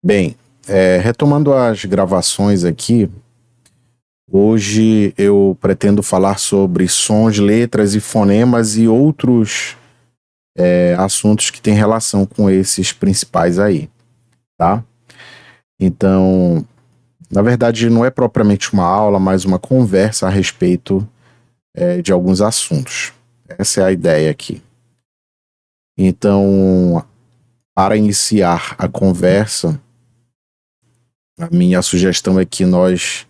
Bem, retomando as gravações aqui, hoje eu pretendo falar sobre sons, letras e fonemas e outros assuntos que têm relação com esses principais aí, tá? Então, na verdade, não é propriamente uma aula, mas uma conversa a respeito de alguns assuntos. Essa é a ideia aqui. Então, para iniciar a conversa, a minha sugestão é que nós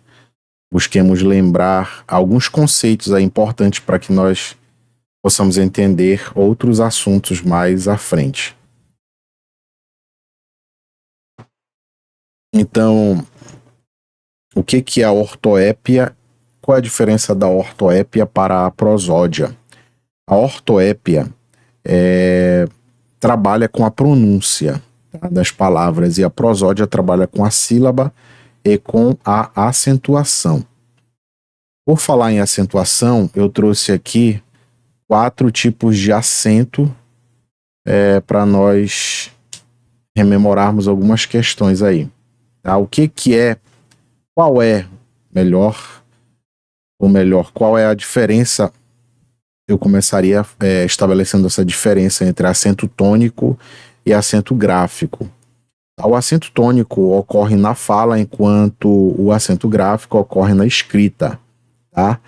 busquemos lembrar alguns conceitos aí importantes para que nós possamos entender outros assuntos mais à frente. Então, o que é a ortoépia? Qual é a diferença da ortoépia para a prosódia? A ortoépia trabalha com a pronúncia, tá, das palavras, e a prosódia trabalha com a sílaba e com a acentuação. Por falar em acentuação, eu trouxe aqui 4 tipos de acento para nós rememorarmos algumas questões aí. Tá? Qual é qual é a diferença? Eu começaria estabelecendo essa diferença entre acento tônico e acento gráfico. O acento tônico ocorre na fala, enquanto o acento gráfico ocorre na escrita, tá?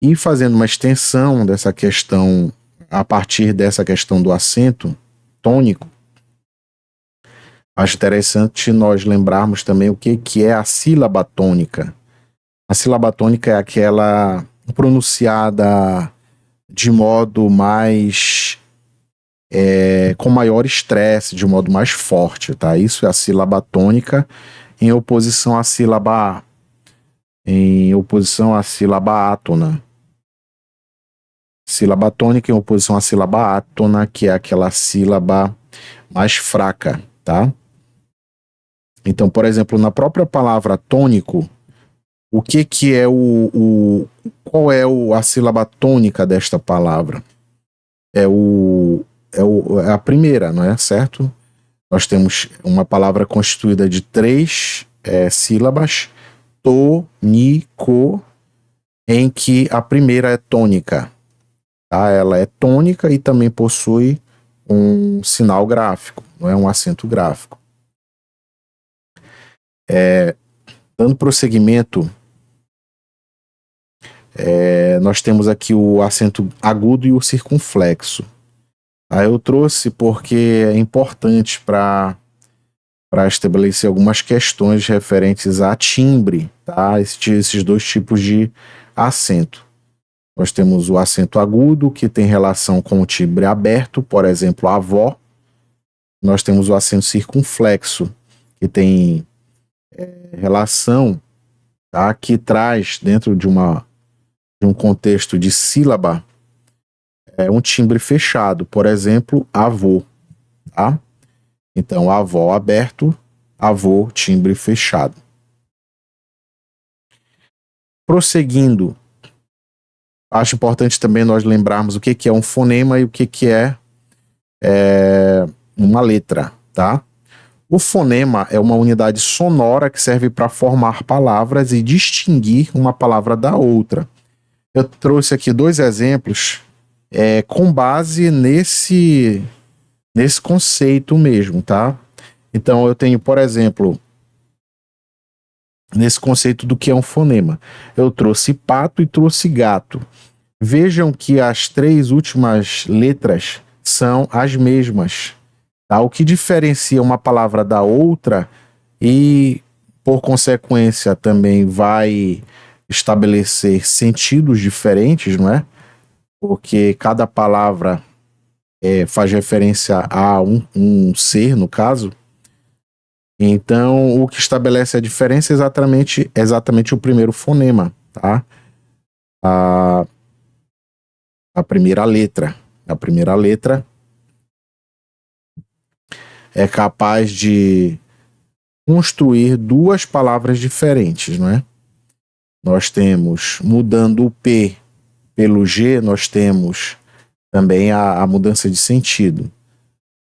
E fazendo uma extensão dessa questão, a partir dessa questão do acento tônico, acho interessante nós lembrarmos também o que é a sílaba tônica. A sílaba tônica é aquela pronunciada de modo mais com maior estresse, de modo mais forte, tá? Isso é a sílaba tônica em oposição à sílaba átona. Sílaba tônica em oposição à sílaba átona, que é aquela sílaba mais fraca, tá? Então, por exemplo, na própria palavra tônico, o que é qual é a sílaba tônica desta palavra? É a primeira, não é? Certo? Nós temos uma palavra constituída de 3 sílabas, tônico, em que a primeira é tônica. Tá? Ela é tônica e também possui um sinal gráfico, não é? Um acento gráfico. Dando prosseguimento, nós temos aqui o acento agudo e o circunflexo. Aí eu trouxe porque é importante para estabelecer algumas questões referentes a timbre, tá? Esses 2 tipos de acento. Nós temos o acento agudo, que tem relação com o timbre aberto, por exemplo, a avó. Nós temos o acento circunflexo, que tem relação, tá? Que traz dentro de um contexto de sílaba um timbre fechado, por exemplo, avô, tá? Então, avó aberto, avô, timbre fechado. Prosseguindo, acho importante também nós lembrarmos o que é um fonema e o que é uma letra, tá? O fonema é uma unidade sonora que serve para formar palavras e distinguir uma palavra da outra. Eu trouxe aqui 2 exemplos com base nesse conceito mesmo, tá? Então eu tenho, por exemplo, nesse conceito do que é um fonema, eu trouxe pato e trouxe gato. Vejam que as 3 últimas letras são as mesmas, tá? O que diferencia uma palavra da outra e, por consequência, também vai estabelecer sentidos diferentes, não é? Porque cada palavra faz referência a um ser, no caso. Então, o que estabelece a diferença é exatamente o primeiro fonema, tá? A primeira letra. A primeira letra é capaz de construir 2 palavras diferentes, não é? Nós temos, mudando o P pelo G, nós temos também a mudança de sentido.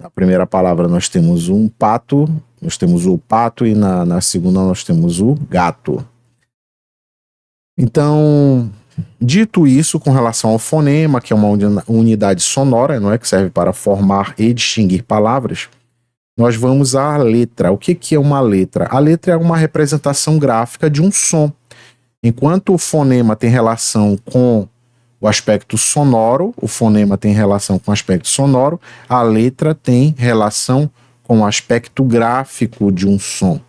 Na primeira palavra nós temos um pato nós temos o pato e na segunda nós temos o gato. Então, dito isso, com relação ao fonema, que é uma unidade sonora, não é, que serve para formar e distinguir palavras, nós vamos à letra. O que é uma letra? A letra é uma representação gráfica de um som. Enquanto o fonema tem relação com o aspecto sonoro, o fonema tem relação com o aspecto sonoro, a letra tem relação com o aspecto gráfico de um som.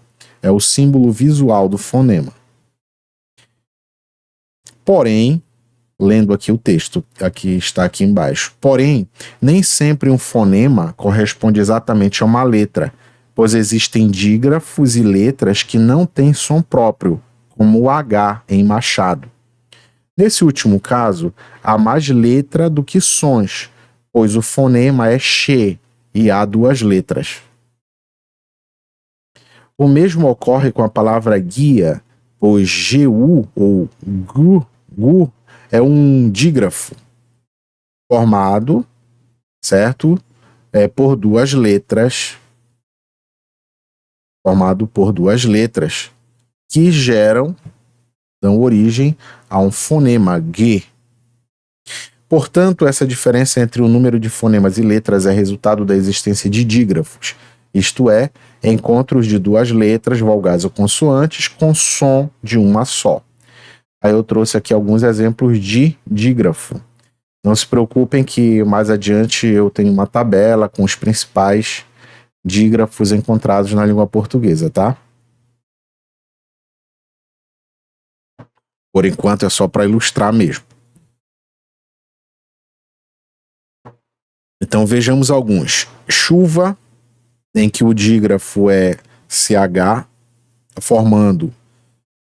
É o símbolo visual do fonema. Porém, lendo aqui o texto, está aqui embaixo. Porém, nem sempre um fonema corresponde exatamente a uma letra, pois existem dígrafos e letras que não têm som próprio, como o H em Machado. Nesse último caso, há mais letra do que sons, pois o fonema é che e há duas letras. O mesmo ocorre com a palavra guia, pois GU ou GU é um dígrafo formado, certo? Por duas letras, formado por duas letras que dão origem a um fonema G. Portanto, essa diferença entre o número de fonemas e letras é resultado da existência de dígrafos, isto é, encontros de duas letras, vogais ou consoantes, com som de uma só. Aí eu trouxe aqui alguns exemplos de dígrafo. Não se preocupem que mais adiante eu tenho uma tabela com os principais dígrafos encontrados na língua portuguesa, tá? Por enquanto é só para ilustrar mesmo. Então vejamos alguns. Chuva, em que o dígrafo é CH,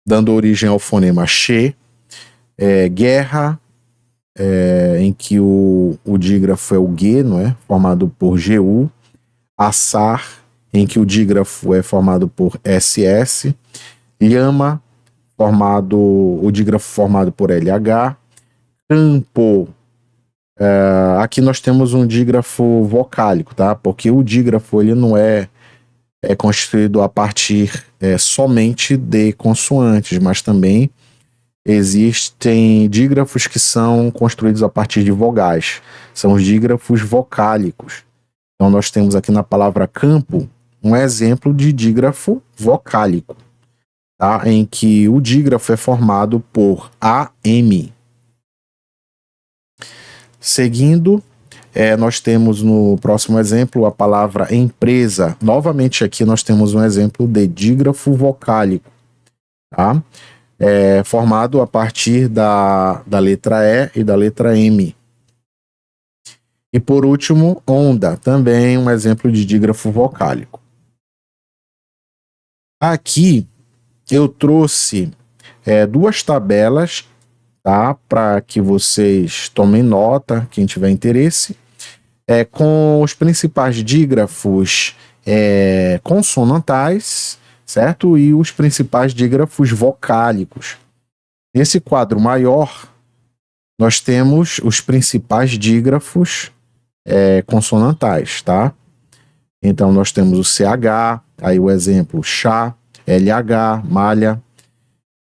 dando origem ao fonema che. Guerra, em que o dígrafo é o G, não é? Formado por GU. Assar, em que o dígrafo é formado por SS. Lhama, o dígrafo formado por LH. Campo, aqui nós temos um dígrafo vocálico, tá? Porque o dígrafo ele não é constituído a partir somente de consoantes, mas também existem dígrafos que são construídos a partir de vogais. São os dígrafos vocálicos. Então nós temos aqui na palavra campo um exemplo de dígrafo vocálico, tá? Em que o dígrafo é formado por AM. Seguindo, nós temos no próximo exemplo a palavra empresa. Novamente aqui nós temos um exemplo de dígrafo vocálico, tá? Formado a partir da letra E e da letra M. E por último, onda, também um exemplo de dígrafo vocálico. Aqui eu trouxe duas tabelas, tá? Para que vocês tomem nota, quem tiver interesse, com os principais dígrafos consonantais, certo? E os principais dígrafos vocálicos. Nesse quadro maior, nós temos os principais dígrafos consonantais, tá? Então nós temos o CH, aí o exemplo chá, LH, malha.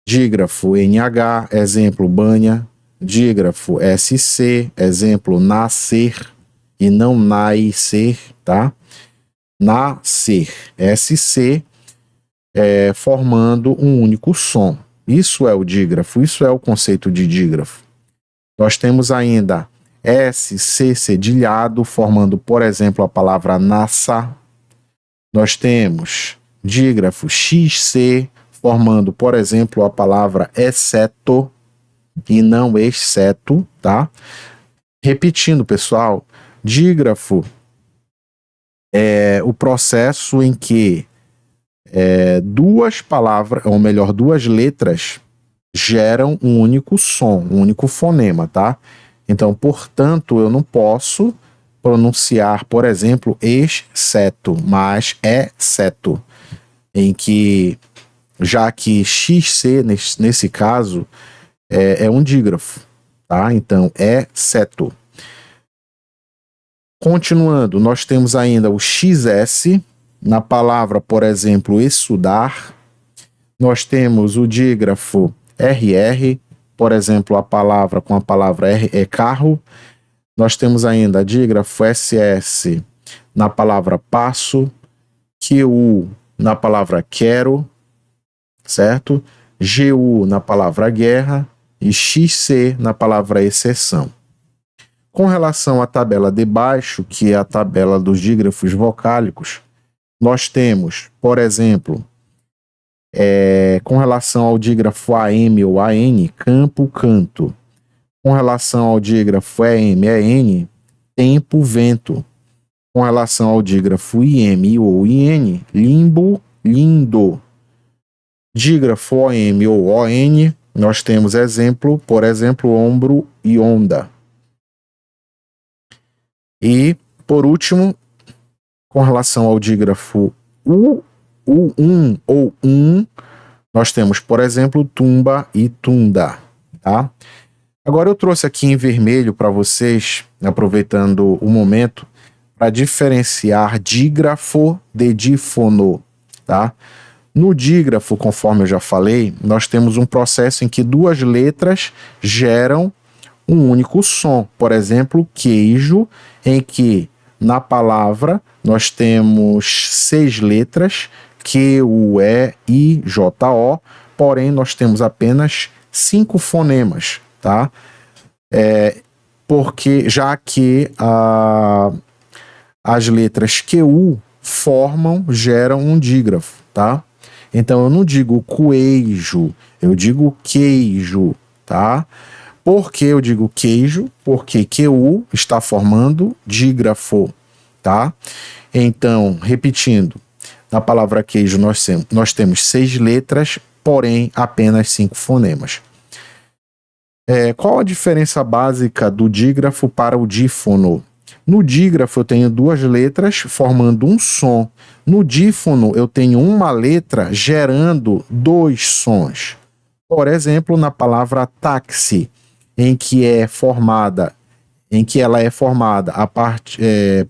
Dígrafo NH, exemplo banha. Dígrafo SC, exemplo nascer e não nascer, tá? Nascer, SC, formando um único som. Isso é o dígrafo, isso é o conceito de dígrafo. Nós temos ainda SC cedilhado, formando, por exemplo, a palavra nassa. Nós temos dígrafo XC, formando, por exemplo, a palavra exceto e não exceto, tá? Repetindo, pessoal, dígrafo é o processo em que duas palavras, ou melhor, duas letras geram um único som, um único fonema, tá? Então, portanto, eu não posso pronunciar, por exemplo, exceto, mas exceto, em que, já que XC, nesse caso, é um dígrafo, tá? Então, exceto. Continuando, nós temos ainda o XS, na palavra, por exemplo, estudar. Nós temos o dígrafo RR, por exemplo, a palavra com a palavra R é carro. Nós temos ainda dígrafo SS na palavra passo, QU na palavra quero, certo? GU na palavra guerra e XC na palavra exceção. Com relação à tabela de baixo, que é a tabela dos dígrafos vocálicos, nós temos, por exemplo, com relação ao dígrafo AM ou AN, campo, canto. Com relação ao dígrafo EM, EN, tempo, vento. Com relação ao dígrafo IM ou IN, limbo, lindo. Dígrafo OM ou ON, nós temos exemplo, por exemplo, ombro e onda. E, por último, com relação ao dígrafo U, U1 ou nós temos, por exemplo, tumba e tunda, tá? Agora eu trouxe aqui em vermelho para vocês, aproveitando o momento, para diferenciar dígrafo de dífono, tá? No dígrafo, conforme eu já falei, nós temos um processo em que duas letras geram um único som. Por exemplo, queijo, em que na palavra nós temos 6 letras, Q, U, E, I, J, O, porém nós temos apenas 5 fonemas, tá? Porque já que as letras QU geram um dígrafo, tá? Então eu não digo coejo, eu digo queijo, tá? Por que eu digo queijo? Porque QU está formando dígrafo, tá? Então, repetindo, na palavra queijo nós temos 6 letras, porém apenas 5 fonemas. Qual a diferença básica do dígrafo para o dífono? No dígrafo eu tenho 2 letras formando um som. No dífono eu tenho uma letra gerando 2 sons. Por exemplo, na palavra táxi, em que ela é formada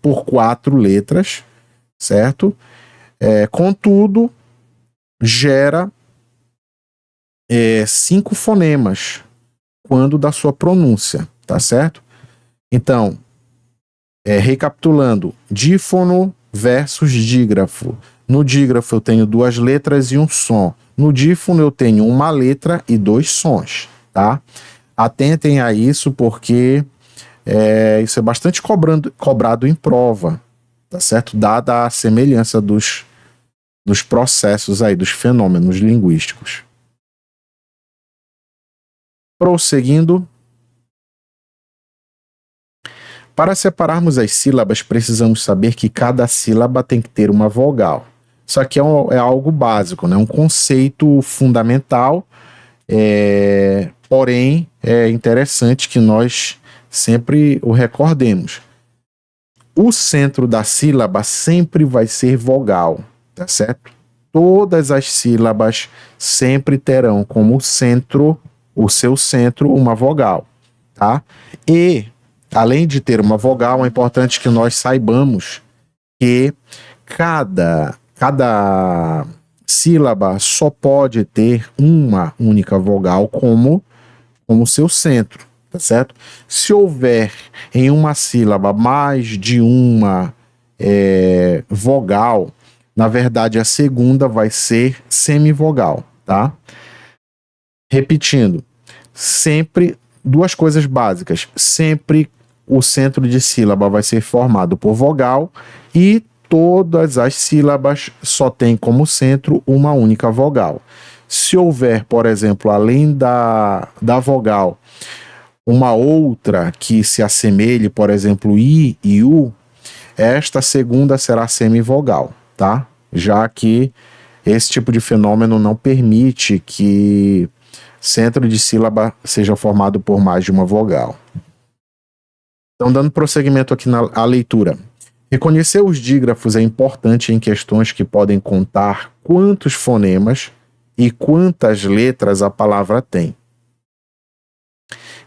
por 4 letras, certo? Contudo, gera 5 fonemas quando da sua pronúncia, tá certo? Então, recapitulando, dífono versus dígrafo. No dígrafo eu tenho 2 letras e um som. No dífono eu tenho uma letra e 2 sons, tá? Atentem a isso porque isso é bastante cobrado em prova, tá certo? Dada a semelhança dos processos aí, dos fenômenos linguísticos. Prosseguindo. Para separarmos as sílabas, precisamos saber que cada sílaba tem que ter uma vogal. Isso aqui é algo básico, né? Um conceito fundamental, porém é interessante que nós sempre o recordemos. O centro da sílaba sempre vai ser vogal, tá certo? Todas as sílabas sempre terão como centro, o seu centro, uma vogal, tá? E além de ter uma vogal, é importante que nós saibamos que cada sílaba só pode ter uma única vogal como seu centro, tá certo? Se houver em uma sílaba mais de uma vogal, na verdade a segunda vai ser semivogal, tá? Repetindo, sempre 2 coisas básicas, sempre o centro de sílaba vai ser formado por vogal e todas as sílabas só têm como centro uma única vogal. Se houver, por exemplo, além da vogal, uma outra que se assemelhe, por exemplo, I e U, esta segunda será semivogal, tá? Já que esse tipo de fenômeno não permite que centro de sílaba seja formado por mais de uma vogal. Então, dando prosseguimento aqui à leitura. Reconhecer os dígrafos é importante em questões que podem contar quantos fonemas e quantas letras a palavra tem.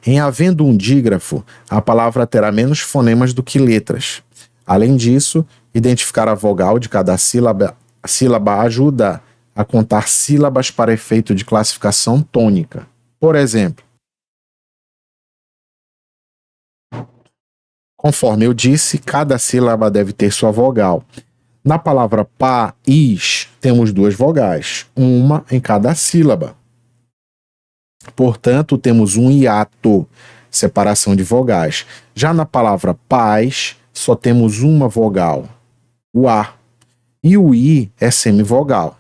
Em havendo um dígrafo, a palavra terá menos fonemas do que letras. Além disso, Identificar a vogal de cada sílaba ajuda a contar sílabas para efeito de classificação tônica. Por exemplo, conforme eu disse, cada sílaba deve ter sua vogal. Na palavra país, temos 2 vogais, uma em cada sílaba. Portanto, temos um hiato, separação de vogais. Já na palavra paz, só temos uma vogal, o A. E o I é semivogal,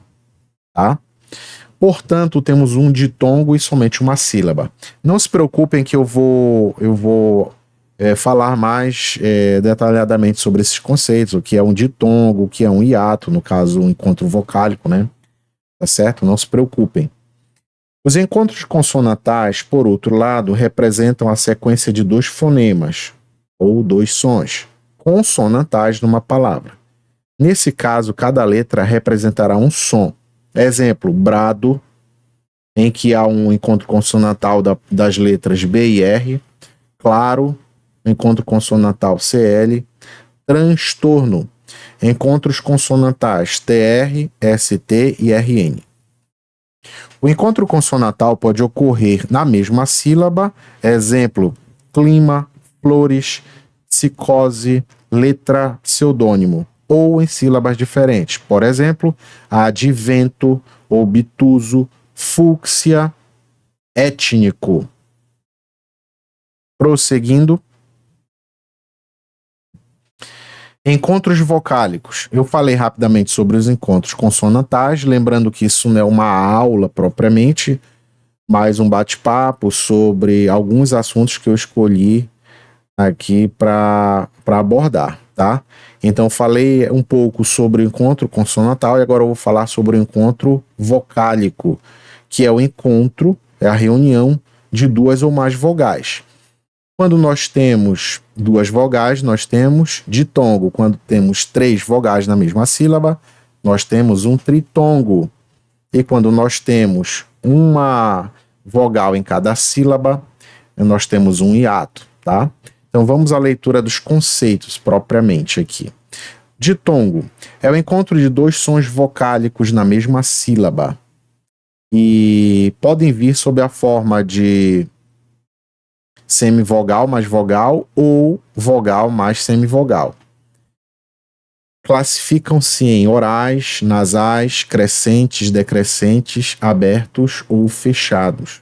tá? Portanto, temos um ditongo e somente uma sílaba. Não se preocupem que eu vou falar mais detalhadamente sobre esses conceitos, o que é um ditongo, o que é um hiato, no caso, um encontro vocálico, né? Tá certo? Não se preocupem. Os encontros consonantais, por outro lado, representam a sequência de 2 fonemas, ou 2 sons, consonantais numa palavra. Nesse caso, cada letra representará um som. Exemplo, brado, em que há um encontro consonantal das letras B e R. Claro, encontro consonantal CL. Transtorno, encontros consonantais TR, ST e RN. O encontro consonantal pode ocorrer na mesma sílaba, exemplo, clima, flores, psicose, letra, pseudônimo, ou em sílabas diferentes, por exemplo, advento, obtuso, fúcsia, étnico. Prosseguindo. Encontros vocálicos. Eu falei rapidamente sobre os encontros consonantais, lembrando que isso não é uma aula propriamente, mas um bate-papo sobre alguns assuntos que eu escolhi aqui para abordar, tá? Então falei um pouco sobre o encontro consonantal e agora eu vou falar sobre o encontro vocálico, que é o encontro, é a reunião de 2 ou mais vogais. Quando nós temos 2 vogais, nós temos ditongo. Quando temos 3 vogais na mesma sílaba, nós temos um tritongo. E quando nós temos uma vogal em cada sílaba, nós temos um hiato, tá? Então vamos à leitura dos conceitos propriamente aqui. Ditongo é o encontro de 2 sons vocálicos na mesma sílaba. E podem vir sob a forma de semivogal mais vogal ou vogal mais semivogal. Classificam-se em orais, nasais, crescentes, decrescentes, abertos ou fechados.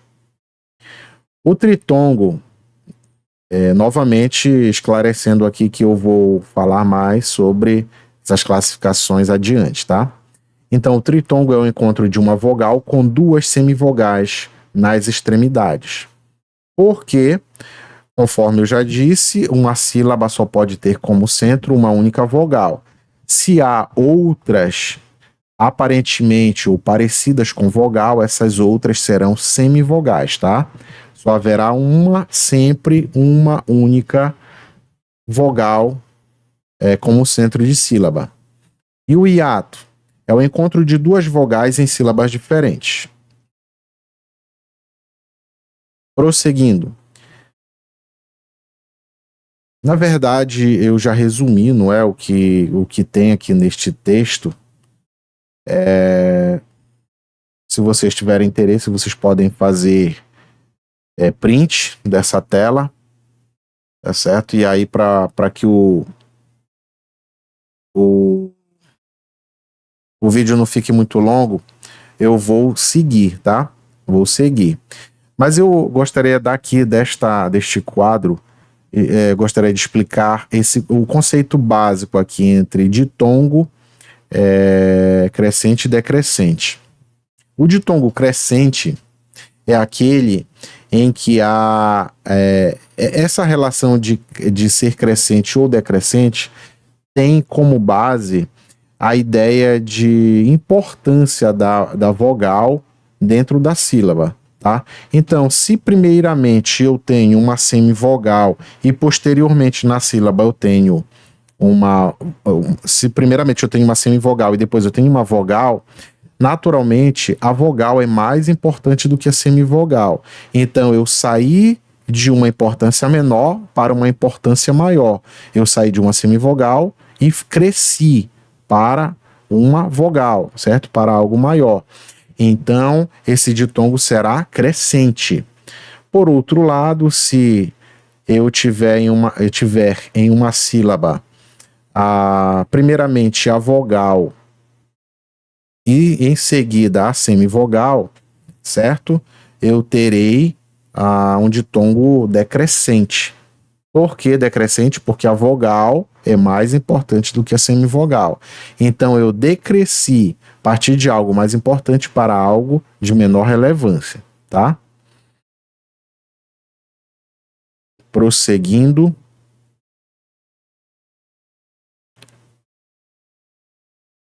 O tritongo, novamente esclarecendo aqui que eu vou falar mais sobre essas classificações adiante, tá? Então, o tritongo é o encontro de uma vogal com 2 semivogais nas extremidades. Porque, conforme eu já disse, uma sílaba só pode ter como centro uma única vogal. Se há outras aparentemente ou parecidas com vogal, essas outras serão semivogais, tá? Só haverá sempre uma única vogal como centro de sílaba. E o hiato é o encontro de 2 vogais em sílabas diferentes. Prosseguindo. Na verdade, eu já resumi, não é, o que tem aqui neste texto. Se vocês tiverem interesse, vocês podem fazer print dessa tela, tá certo? E aí, para que o vídeo não fique muito longo, eu vou seguir, tá? Vou seguir. Mas eu gostaria daqui deste quadro, gostaria de explicar o conceito básico aqui entre ditongo, crescente e decrescente. O ditongo crescente é aquele em que há essa relação de ser crescente ou decrescente tem como base a ideia de importância da vogal dentro da sílaba. Tá? Então, se primeiramente eu tenho uma semivogal e posteriormente na sílaba eu tenho se primeiramente eu tenho uma semivogal e depois eu tenho uma vogal, naturalmente a vogal é mais importante do que a semivogal. Então, eu saí de uma importância menor para uma importância maior. Eu saí de uma semivogal e cresci para uma vogal, certo? Para algo maior. Então, esse ditongo será crescente. Por outro lado, se eu tiver em uma sílaba, primeiramente a vogal e em seguida a semivogal, certo? Eu terei um ditongo decrescente. Por que decrescente? Porque a vogal é mais importante do que a semivogal. Então eu decresci a partir de algo mais importante para algo de menor relevância, tá? Prosseguindo.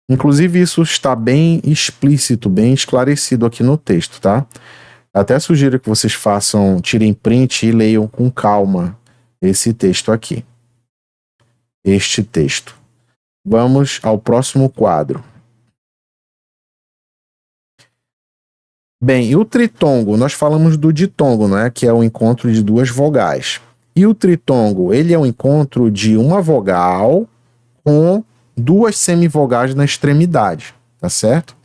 Inclusive, isso está bem explícito, bem esclarecido aqui no texto, tá? Até sugiro que vocês tirem print e leiam com calma esse texto aqui. Este texto. Vamos ao próximo quadro. Bem, e o tritongo? Nós falamos do ditongo, né? Que é o encontro de duas vogais. E o tritongo, ele é o encontro de uma vogal com duas semivogais na extremidade, tá certo?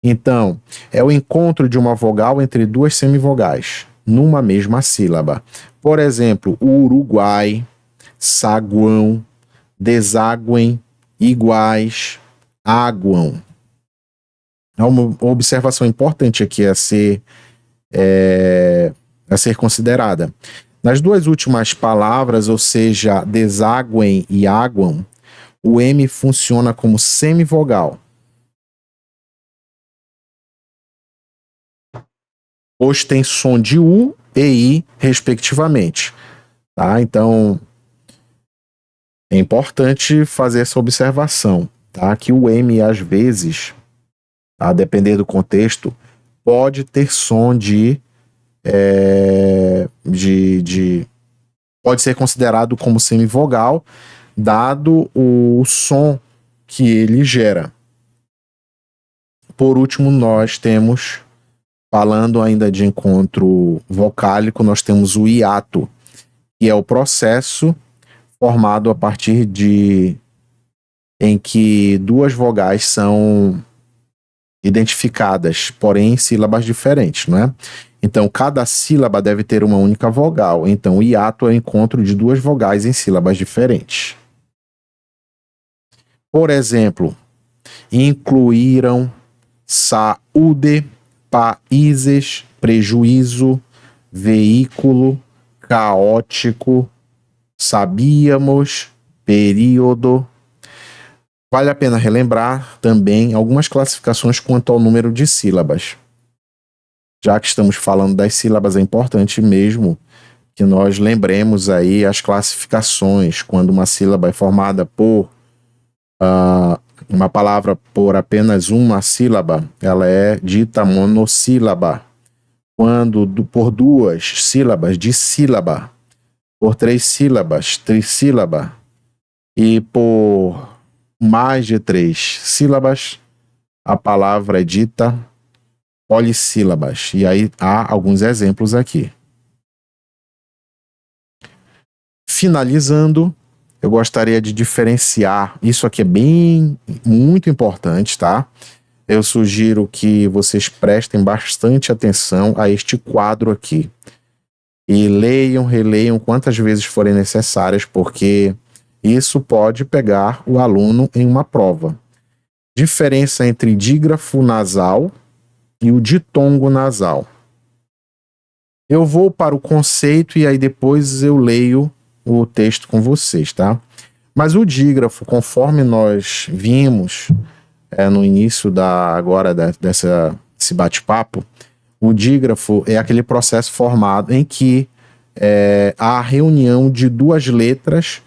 Então, é o encontro de uma vogal entre duas semivogais, numa mesma sílaba. Por exemplo, Uruguai, saguão, deságuem, iguais, águam. É uma observação importante aqui a ser considerada. Nas duas últimas palavras, ou seja, deságuem e águam, o M funciona como semivogal. Pois tem som de U e I, respectivamente. Tá? Então, é importante fazer essa observação, tá? Que o M, às vezes, a depender do contexto, pode ter som pode ser considerado como semivogal, dado o som que ele gera. Por último, nós temos, falando ainda de encontro vocálico, nós temos o hiato, que é o processo formado a partir em que duas vogais são identificadas, porém em sílabas diferentes, não é? Então, cada sílaba deve ter uma única vogal. Então, o hiato é o encontro de duas vogais em sílabas diferentes. Por exemplo, incluíram, saúde, países, prejuízo, veículo, caótico, sabíamos, período. Vale a pena relembrar também algumas classificações quanto ao número de sílabas. Já que estamos falando das sílabas, é importante mesmo que nós lembremos aí as classificações, quando uma sílaba é formada por uma palavra por apenas uma sílaba, ela é dita monossílaba. Quando por duas sílabas, dissílaba. Por três sílabas, trissílaba. E por mais de três sílabas, a palavra é dita polissílabas. E aí há alguns exemplos aqui. Finalizando, eu gostaria de diferenciar, isso aqui é muito importante, tá? Eu sugiro que vocês prestem bastante atenção a este quadro aqui. E leiam, releiam quantas vezes forem necessárias, porque isso pode pegar o aluno em uma prova. Diferença entre dígrafo nasal e o ditongo nasal. Eu vou para o conceito e aí depois eu leio o texto com vocês, tá? Mas o dígrafo, conforme nós vimos no início desse bate-papo, o dígrafo é aquele processo formado em que há a reunião de duas letras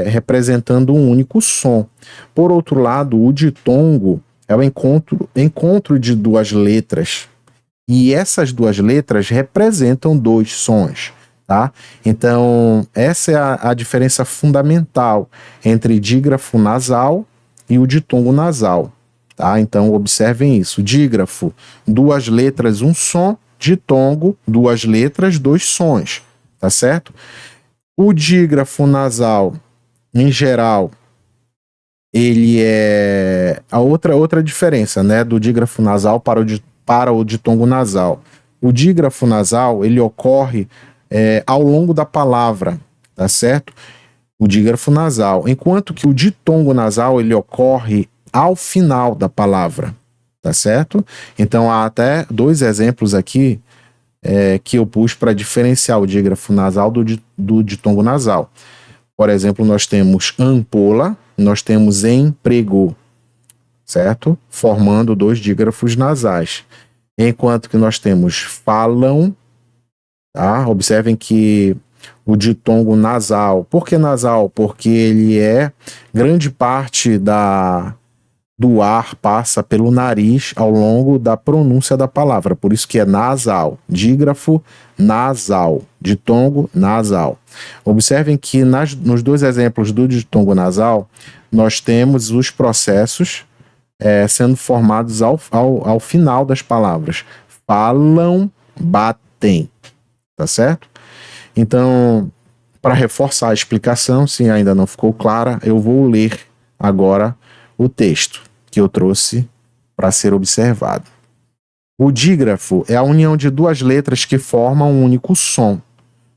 representando um único som. Por outro lado, o ditongo é o encontro de duas letras, e essas duas letras representam dois sons, tá? Então, essa é a diferença fundamental entre dígrafo nasal e o ditongo nasal, tá? Então, observem isso. Dígrafo, duas letras, um som. Ditongo, duas letras, dois sons, tá certo? O dígrafo nasal, em geral, ele é a outra diferença, né, do dígrafo nasal para o ditongo nasal. O dígrafo nasal, ele ocorre ao longo da palavra, tá certo? O dígrafo nasal, enquanto que o ditongo nasal, ele ocorre ao final da palavra, tá certo? Então há até dois exemplos aqui que eu pus para diferenciar o dígrafo nasal do ditongo nasal. Por exemplo, nós temos ampola, nós temos emprego, certo? Formando dois dígrafos nasais. Enquanto que nós temos falam, tá? Observem que o ditongo nasal. Por que nasal? Porque ele grande parte do ar passa pelo nariz ao longo da pronúncia da palavra, por isso que é nasal, dígrafo nasal, ditongo nasal. Observem que nos dois exemplos do ditongo nasal, nós temos os processos sendo formados ao final das palavras. Falam, batem, tá certo? Então, para reforçar a explicação, se ainda não ficou clara, eu vou ler agora o texto que eu trouxe para ser observado. O dígrafo é a união de duas letras que formam um único som.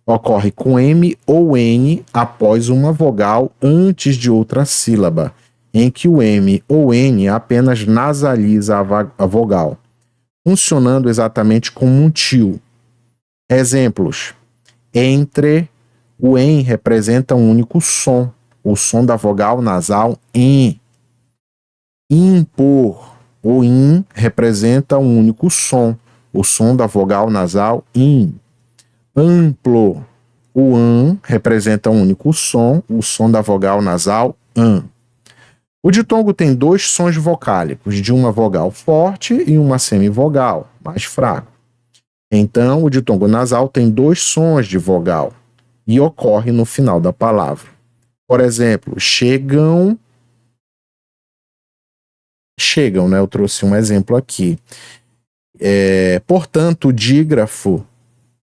Ocorre com M ou N após uma vogal antes de outra sílaba, em que o M ou N apenas nasaliza a vogal, funcionando exatamente como um tio. Exemplos. Entre, o EN representa um único som, o som da vogal nasal EN. Impor, o IN representa um único som, o som da vogal nasal IN. Amplo, o AN representa um único som, o som da vogal nasal AN. O ditongo tem dois sons vocálicos, de uma vogal forte e uma semivogal, mais fraco. Então, o ditongo nasal tem dois sons de vogal e ocorre no final da palavra. Por exemplo, chegam, né? Eu trouxe um exemplo aqui. Portanto,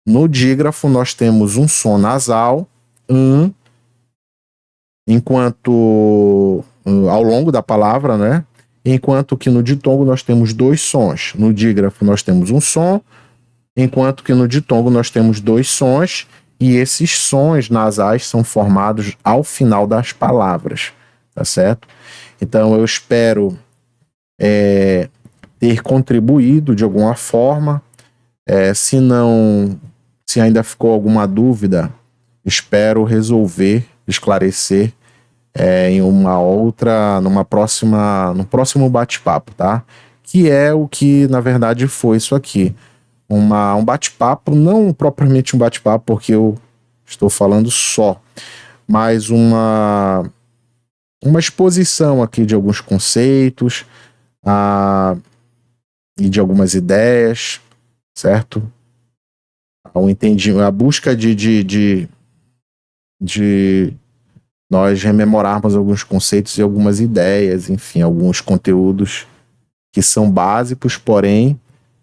no dígrafo nós temos um som nasal, enquanto ao longo da palavra, né? Enquanto que no ditongo nós temos dois sons. No dígrafo nós temos um som, enquanto que no ditongo nós temos dois sons, e esses sons nasais são formados ao final das palavras, tá certo? Então eu espero ter contribuído de alguma forma. Se ainda ficou alguma dúvida, espero resolver, esclarecer no próximo bate-papo, tá? Que é o que, na verdade, foi isso aqui. Um bate-papo, não propriamente um bate-papo, porque eu estou falando só, mas uma exposição aqui de alguns conceitos e de algumas ideias, certo? A busca de nós rememorarmos alguns conceitos e algumas ideias, enfim, alguns conteúdos que são básicos, porém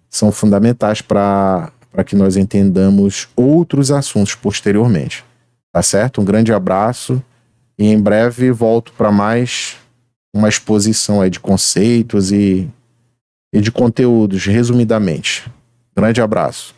são fundamentais para que nós entendamos outros assuntos posteriormente. Tá certo? Um grande abraço e em breve volto para mais uma exposição aí de conceitos e de conteúdos, resumidamente. Grande abraço.